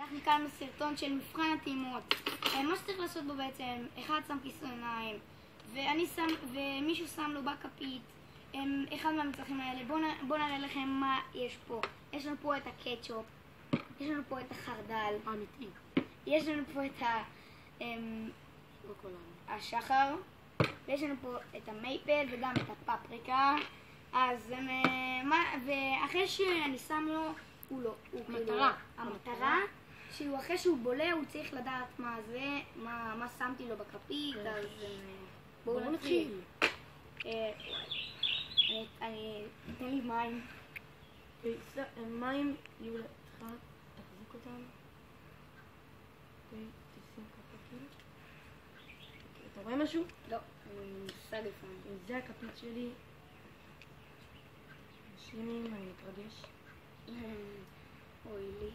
אנחנו כאן בסרטון של מבחן הטעימות. מה שצריך לעשות בו בעצם, אחד שם כיסוי עיניים ומישהו שם לו בכפית אחד מהמצרכים האלה. בואו נראה לכם מה יש פה. יש לנו פה את הקטשופ, יש לנו פה את החרדל אמיתי, יש לנו פה את השחר, ויש לנו פה את המייפל וגם את הפפריקה. אז ואחרי שאני שם לו, הוא המטרה שהוא אחרי שהוא בולה הוא צריך לדעת מה זה, מה שמתי לו בכפית. אז בואו נתחיל. תן לי מים. מים יהיו לך, תחזיק אותם ותשים ככה כאילו. אתה רואה משהו? לא, אני מנסה לפעמים. זה הכפית שלי. שימים, אני מתרגש. אוי לי.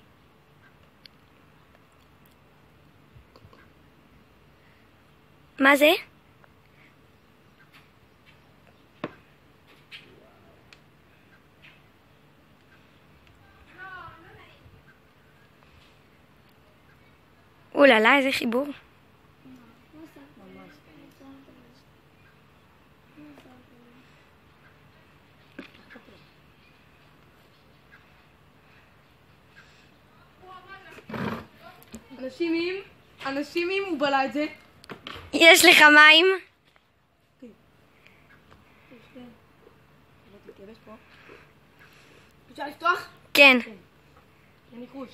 מה זה? אוללה, איזה חיבור. אנשים אם הוא בלה את זה. יש לך מים? אפשר לפתוח? כן. אין ניחוש.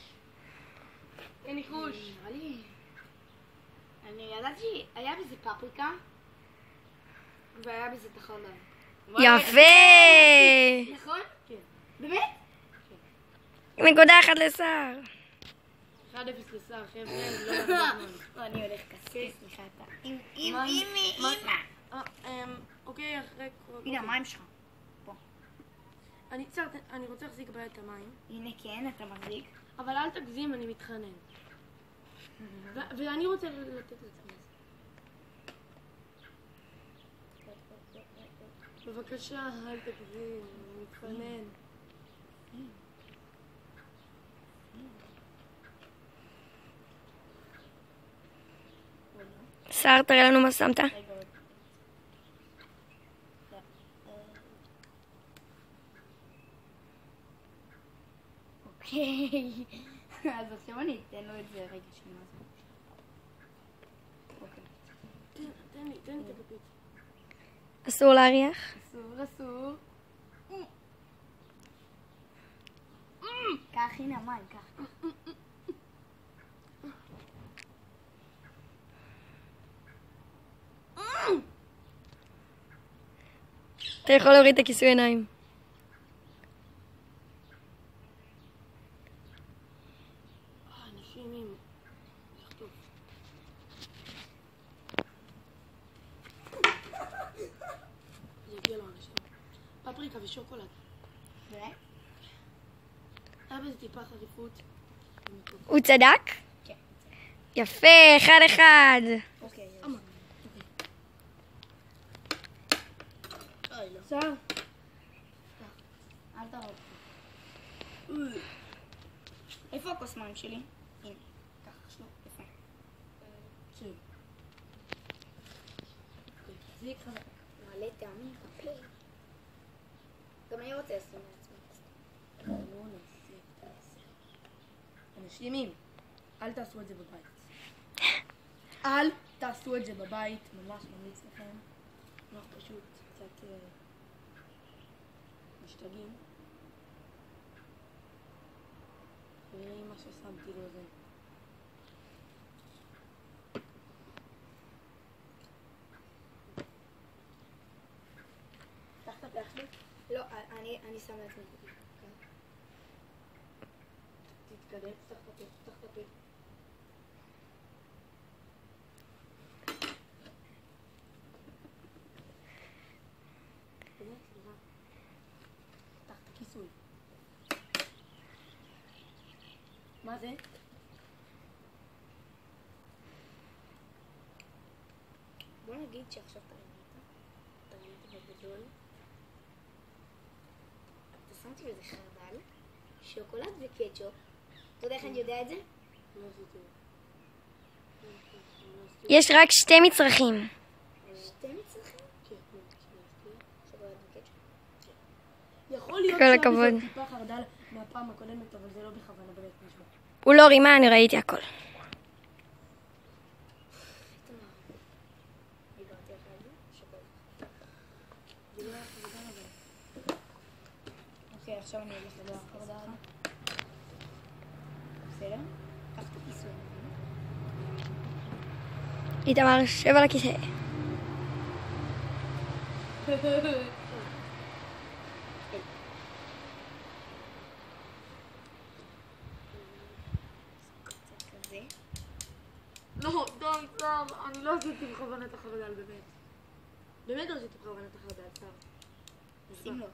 אין ניחוש. אני ידעתי, היה בזה פפריקה והיה בזה את החרדל. יפה! נכון? כן. באמת? נקודה אחת לשר. 1-0 לשר, חבר'ה, לא, אני הולך כסף, סליחה אתה. אוקיי, אחרי... הנה המים שלך. אני רוצה להחזיק ביד את המים. הנה כן, אתה מחזיק. אבל אל תגזים, אני מתחנן. ואני רוצה לתת לעצמי. בבקשה, אל תגזים, אני מתחנן. שר, תראה לנו מה שמת. אוקיי. אז עכשיו אני אתן לו את זה רגע שנייה. תן לי את הכפית. אסור להריח. אסור. קח, הנה המים, קח. אתה יכול להוריד את הכיסוי עיניים. אנשים עם... תחטוף. זה הגיע לאנשים. פפריקה ושוקולד. באמת? היה בזה טיפה חריפות. הוא צדק? כן. יפה, 1-1. אוקיי. שר. אל תרוץ. איפה הכוס מים שלי? הנה, קח, שלו, יפה. שוב. תחזיק חזק. מלא טעמים כפי. גם אני רוצה לשים לעצמי. אנשים אם, אל תעשו את זה בבית. אל תעשו את זה בבית, ממש ממליץ לכם. אנחנו פשוט קצת משתגעים. ונראה מה ששמתי לו זה. פתח את הפח שלי? לא, אני שם לעצמי. תתקדם, פתח את הפה. פתח את הכיסוי. מה זה? בוא נגיד שעכשיו תרנית בגדול. שמתי בזה חרדל, שוקולד וקטשופ. אתה יודע איך אני יודע את זה? יש רק 2 מצרכים. 2 מצרכים? שוקולד וקטשופ. יכול להיות כל שאבי הכבוד. זאת טיפה חרדל מהפעם הקודמת, אבל זה לא בכוונה באמת נשמע. הוא לא רימה, אני ראיתי הכל. דיברתי לך על זה? שוקולד. אוקיי, עכשיו אני אגיד לך חרדל. בסדר? קח את הכיסוי. איתמר, שב על הכיסא. כזה. לא, די, סתם, אני לא עשיתי בכוונה את החרדל, באמת. באמת לא עשיתי בכוונה את החרדל, סתם. שים לו.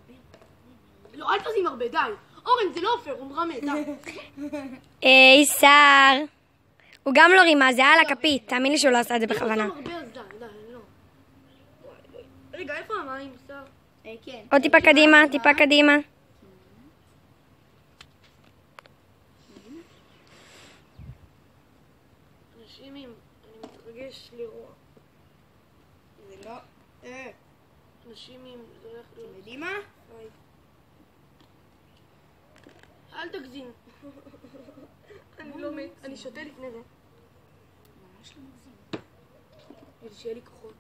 לא, אל תשים הרבה, די. אורן, זה לא פייר, הוא מרמה, די. היי, שר. הוא גם לא רימה, זה היה על הכפית. תאמין לי שהוא לא עשה את זה בכוונה. אם הוא שם הרבה, אז די, לא. רגע, איפה המים, שר? כן. עוד טיפה קדימה, טיפה קדימה. אנשים, אני מתרגש לראות. זה לא... אנשים, זה הולך אתם להיות... יודעים מה? אל תגזים. אני לא מת, אני שותה לפני זה. ממש לא מגזים. כדי שיהיה לי כוחות.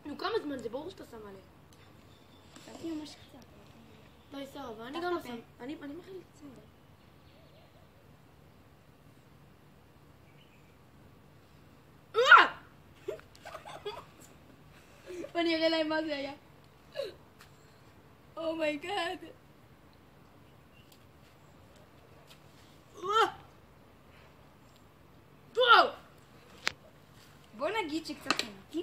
נו, כמה זמן? זה ברור שאתה שם עליה. שמתי ממש קצת. די, שר, אבל אני גם לא שם. אני מכין את עצמי. בוא נראה להם מה זה היה. אומייגאד. בוא נגיד שקצת נמתי.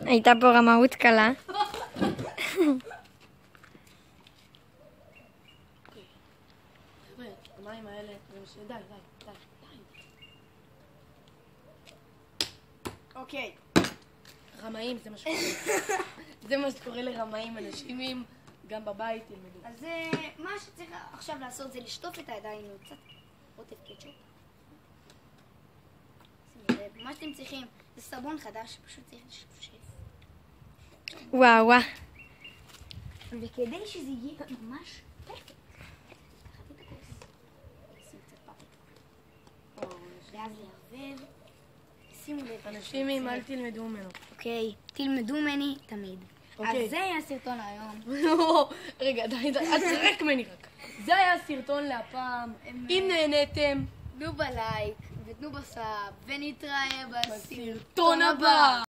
הייתה פה רמאות קלה. המים האלה, די. אוקיי. רמאים, זה מה שקורה. זה מה שקורה לרמאים, אנשים גם בבית ילמדו. אז מה שצריך עכשיו לעשות זה לשטוף את הידיים עם קצת רוטב קטשופ. שימו לב, מה שאתם צריכים זה סבון חדש, פשוט צריך לשפשף. וואו. וכדי שזה יהיה ממש פרפקט, לקחת את הכוס, לשים קצת פפריקה, ואז לערבב. שימו לב. אנשים, אל תלמדו ממנו. אוקיי, תלמדו ממני תמיד. אוקיי. אז זה היה הסרטון היום. רגע, די, אז רק ממני רק. זה היה הסרטון להפעם. אם נהניתם, תנו בלייק ותנו בסאב ונתראה בסרטון סרטון הבא.